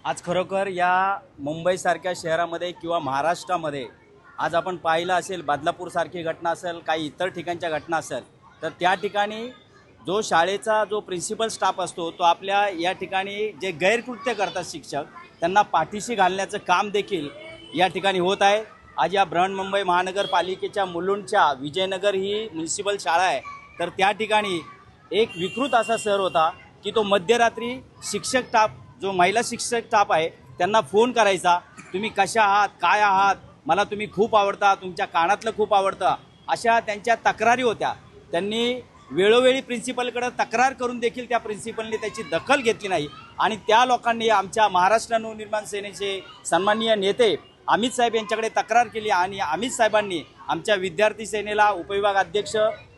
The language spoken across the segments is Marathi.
आज खरोखर या मुंबईसारख्या शहरामध्ये किंवा महाराष्ट्रामध्ये आज आपण पाहिलं असेल, बदलापूरसारखी घटना असेल, काही इतर ठिकाणच्या घटना असेल, तर त्या ठिकाणी जो शाळेचा जो प्रिन्सिपल स्टाफ असतो तो आपल्या या ठिकाणी जे गैरकृत्य करतात शिक्षक, त्यांना पाठीशी घालण्याचं काम देखील या ठिकाणी होत आहे। आज या बृहन्मुंबई महानगरपालिकेच्या मुलुंडच्या विजयनगर ही म्युनिसिपल शाळा आहे, तर त्या ठिकाणी एक विकृत असा सर होता की तो मध्यरात्री शिक्षक स्टाफ, जो महिला शिक्षक स्टाफ आहे, त्यांना फोन करायचा, तुम्ही कशा आहात, काय आहात, मला तुम्ही खूप आवडता, तुमच्या कानातलं खूप आवडतं, अशा त्यांच्या तक्रारी होत्या। त्यांनी वेळोवेळी प्रिन्सिपलकडे तक्रार करून देखील त्या प्रिन्सिपलने त्याची दखल घेतली नाही आणि त्या लोकांनी आमच्या महाराष्ट्र नवनिर्माण सेनेचे सन्माननीय नेते अमित साहेब यांच्याकडे तक्रार केली आणि अमित साहेबांनी आमच्या विद्यार्थी सेनेला उपविभाग अध्यक्ष,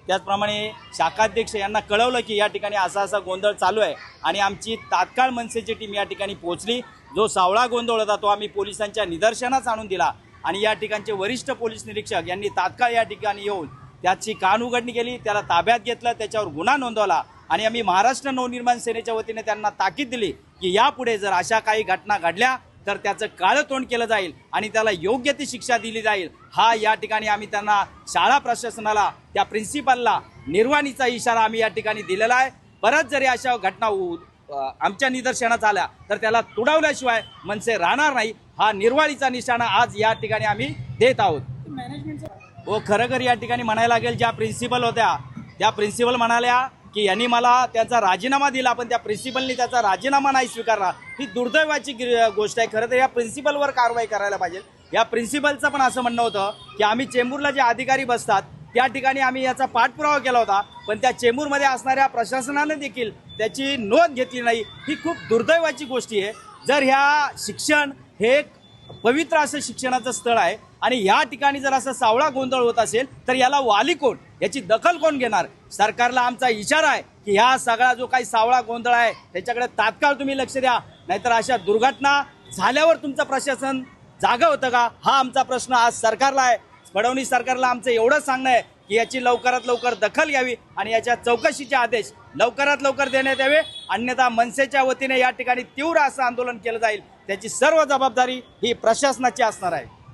त्याचप्रमाणे शाखाध्यक्ष यांना कळवलं की या ठिकाणी असा गोंधळ चालू आहे आणि आमची तात्काळ मनसेची टीम या ठिकाणी पोहोचली। जो सावळा गोंधळ होता तो आम्ही पोलिसांच्या निदर्शनास आणून दिला आणि या ठिकाणचे वरिष्ठ पोलीस निरीक्षक यांनी तात्काळ या ठिकाणी येऊन त्याची कानउघडणी केली, त्याला ताब्यात घेतलं, त्याच्यावर गुन्हा नोंदवला आणि आम्ही महाराष्ट्र नवनिर्माण सेनेच्या वतीने त्यांना ताकीद दिली की यापुढे जर अशा काही घटना घडल्या तर त्याचं काळं तोंड केलं जाईल आणि त्याला योग्य ती शिक्षा दिली जाईल। हा या ठिकाणी आम्ही त्यांना, शाळा प्रशासनाला, त्या प्रिन्सिपलला निर्वाणीचा इशारा आम्ही या ठिकाणी दिलेला आहे। परत जरी अशा घटना आमच्या निदर्शनात आल्या तर त्याला तुडवल्याशिवाय मनसे राहणार नाही, हा निर्वाळीचा निशाणा आज या ठिकाणी आम्ही देत आहोत। हो, खरं या ठिकाणी म्हणायला लागेल, ज्या प्रिन्सिपल होत्या त्या प्रिन्सिपल म्हणाल्या की यांनी मला त्याचा राजीनामा दिला, पण त्या प्रिन्सिपलनी त्याचा राजीनामा नाही स्वीकारला। ही दुर्दैवाची गोष्ट आहे। खरं तर या प्रिन्सिपलवर कारवाई करायला पाहिजे। या प्रिन्सिपलचं पण असं म्हणणं होतं की आम्ही चेंबूरला जे अधिकारी बसतात त्या ठिकाणी आम्ही याचा पाठपुरावा केला होता, पण त्या चेंबूरमध्ये असणाऱ्या प्रशासनाने देखील त्याची नोंद घेतली नाही। ही खूप दुर्दैवाची गोष्ट आहे। जर ह्या शिक्षण हे एक पवित्र असं शिक्षणाचं स्थळ आहे आणि या ठिकाणी जर असा सावळा गोंधळ होत असेल तर याला वाली कोण, याची दखल कोण घेणार? सरकारला आमचा इशारा आहे की ह्या सगळा जो काही सावळा गोंधळ आहे त्याच्याकडे तात्काळ तुम्ही लक्ष द्या, नाहीतर अशा दुर्घटना झाल्यावर तुमचं प्रशासन जागा होतं का, हा आमचा प्रश्न आज सरकारला आहे। फडणवीस सरकारला आमचं एवढंच सांगणं आहे की याची लवकरात लवकर दखल घ्यावी आणि याच्या चौकशीचे आदेश लवकरात लवकर देण्यात यावे, अन्यथा मनसेच्या वतीने या ठिकाणी तीव्र असं आंदोलन केलं जाईल। त्याची सर्व जबाबदारी ही प्रशासनाची असणार आहे।